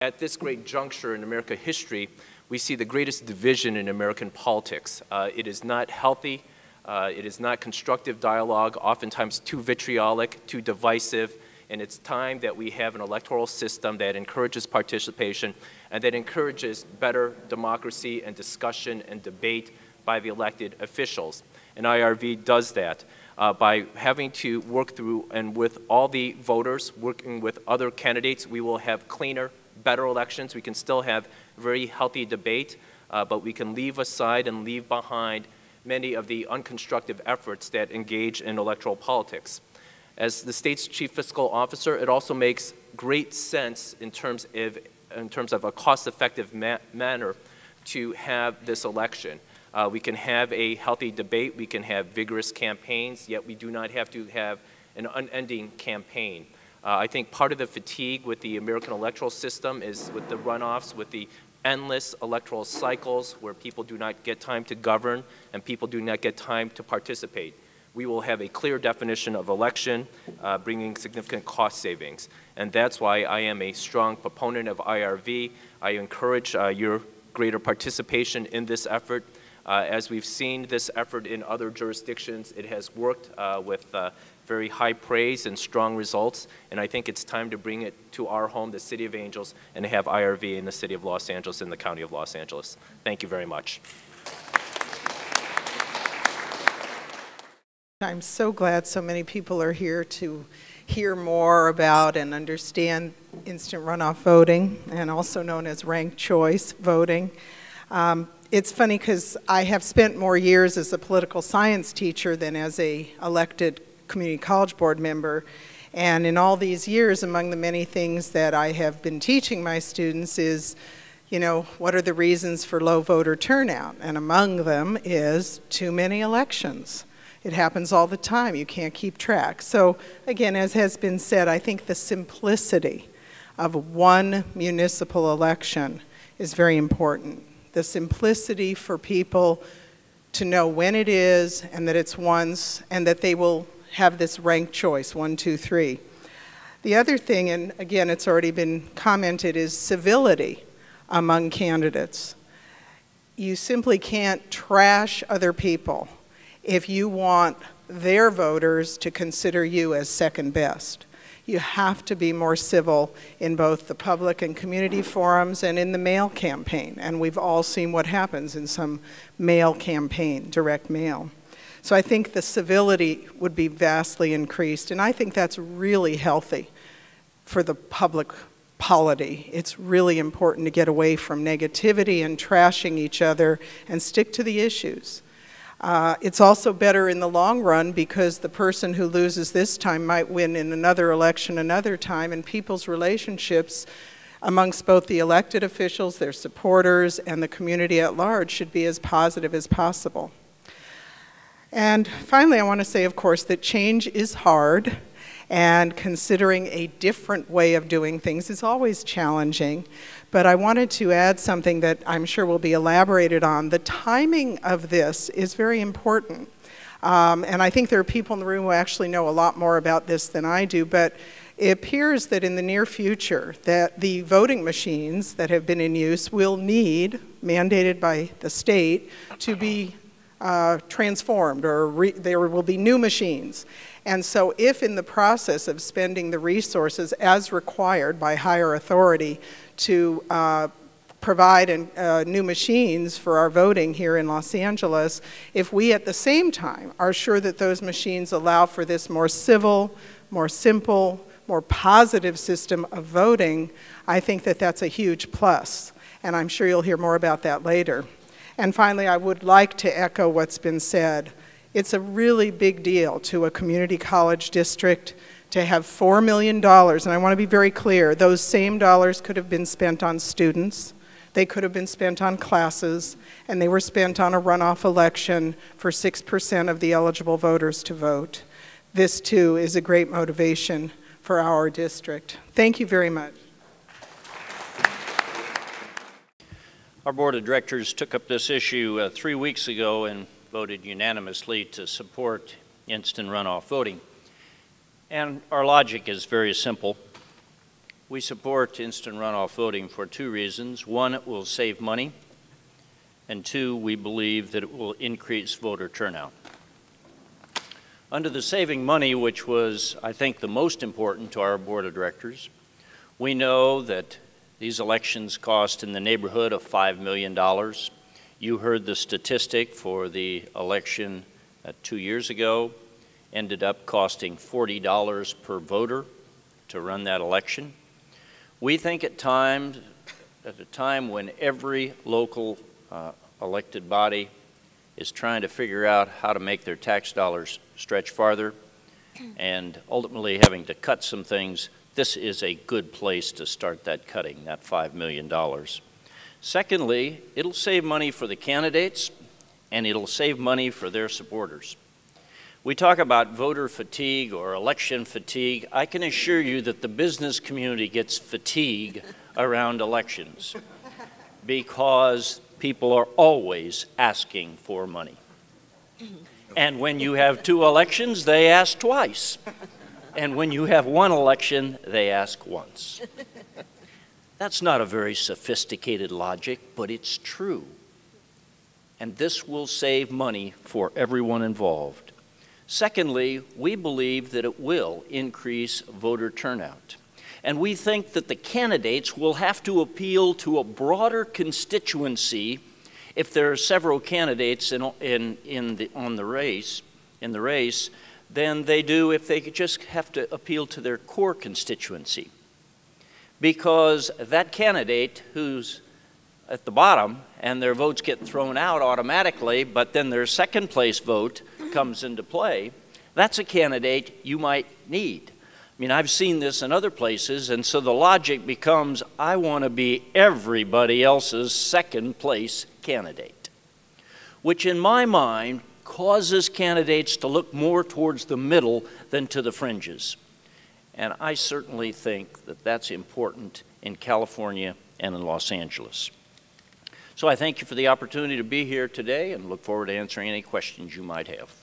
At this great juncture in American history, we see the greatest division in American politics. It is not healthy. It is not constructive dialogue, oftentimes too vitriolic, too divisive, and it's time that we have an electoral system that encourages participation and that encourages better democracy and discussion and debate by the elected officials. And IRV does that by having to work through and with all the voters, working with other candidates, we will have cleaner, better elections. We can still have very healthy debate, but we can leave aside and leave behind many of the unconstructive efforts that engage in electoral politics. As the state's chief fiscal officer, it also makes great sense in terms of a cost-effective manner to have this election. We can have a healthy debate, we can have vigorous campaigns, yet we do not have to have an unending campaign. I think part of the fatigue with the American electoral system is with the runoffs, with the endless electoral cycles where people do not get time to govern and people do not get time to participate. We will have a clear definition of election, bringing significant cost savings. And that's why I am a strong proponent of IRV. I encourage your greater participation in this effort. As we've seen this effort in other jurisdictions, it has worked with very high praise and strong results, and I think it's time to bring it to our home, the City of Angels, and to have IRV in the City of Los Angeles and the County of Los Angeles. Thank you very much. I'm so glad so many people are here to hear more about and understand instant runoff voting, and also known as ranked choice voting. It's funny because I have spent more years as a political science teacher than as an elected community college board member. And in all these years, among the many things that I have been teaching my students is, you know, what are the reasons for low voter turnout? And among them is too many elections. It happens all the time. You can't keep track. So again, as has been said, I think the simplicity of one municipal election is very important. The simplicity for people to know when it is and that it's once and that they will have this ranked choice, 1, 2, 3. The other thing, and again it's already been commented, is civility among candidates. You simply can't trash other people if you want their voters to consider you as second best. You have to be more civil in both the public and community forums and in the mail campaign. And we've all seen what happens in some mail campaign, direct mail. So I think the civility would be vastly increased. And I think that's really healthy for the public polity. It's really important to get away from negativity and trashing each other and stick to the issues. It's also better in the long run because the person who loses this time might win in another election another time, and people's relationships amongst both the elected officials, their supporters, and the community at large should be as positive as possible. And finally, I want to say, of course, that change is hard, and considering a different way of doing things is always challenging. But I wanted to add something that I'm sure will be elaborated on. The timing of this is very important. And I think there are people in the room who actually know a lot more about this than I do, but it appears that in the near future that the voting machines that have been in use will need, mandated by the state, to be transformed, or there will be new machines. And so if in the process of spending the resources as required by higher authority to provide new machines for our voting here in Los Angeles, if we at the same time are sure that those machines allow for this more civil, more simple, more positive system of voting, I think that that's a huge plus. And I'm sure you'll hear more about that later. And finally, I would like to echo what's been said. It's a really big deal to a community college district to have $4 million, and I want to be very clear, those same dollars could have been spent on students, they could have been spent on classes, and they were spent on a runoff election for 6% of the eligible voters to vote. This, too, is a great motivation for our district. Thank you very much. Our board of directors took up this issue 3 weeks ago and voted unanimously to support instant runoff voting. And our logic is very simple. We support instant runoff voting for two reasons. One, it will save money, and two, we believe that it will increase voter turnout. Under the saving money, which was, I think, the most important to our board of directors, we know that these elections cost in the neighborhood of $5 million. You heard the statistic for the election 2 years ago, ended up costing $40 per voter to run that election. We think at a time when every local elected body is trying to figure out how to make their tax dollars stretch farther and ultimately having to cut some things, this is a good place to start that cutting, that $5 million. Secondly, it'll save money for the candidates and it'll save money for their supporters. We talk about voter fatigue or election fatigue. I can assure you that the business community gets fatigue around elections because people are always asking for money. And when you have two elections, they ask twice. And when you have one election, they ask once. That's not a very sophisticated logic, but it's true. And this will save money for everyone involved. Secondly, we believe that it will increase voter turnout. And we think that the candidates will have to appeal to a broader constituency if there are several candidates in the race than they do if they just have to appeal to their core constituency. Because that candidate who's at the bottom and their votes get thrown out automatically, but then their second place vote comes into play, that's a candidate you might need. I mean, I've seen this in other places, and so the logic becomes, I want to be everybody else's second place candidate, which in my mind causes candidates to look more towards the middle than to the fringes. And I certainly think that that's important in California and in Los Angeles. So I thank you for the opportunity to be here today and look forward to answering any questions you might have.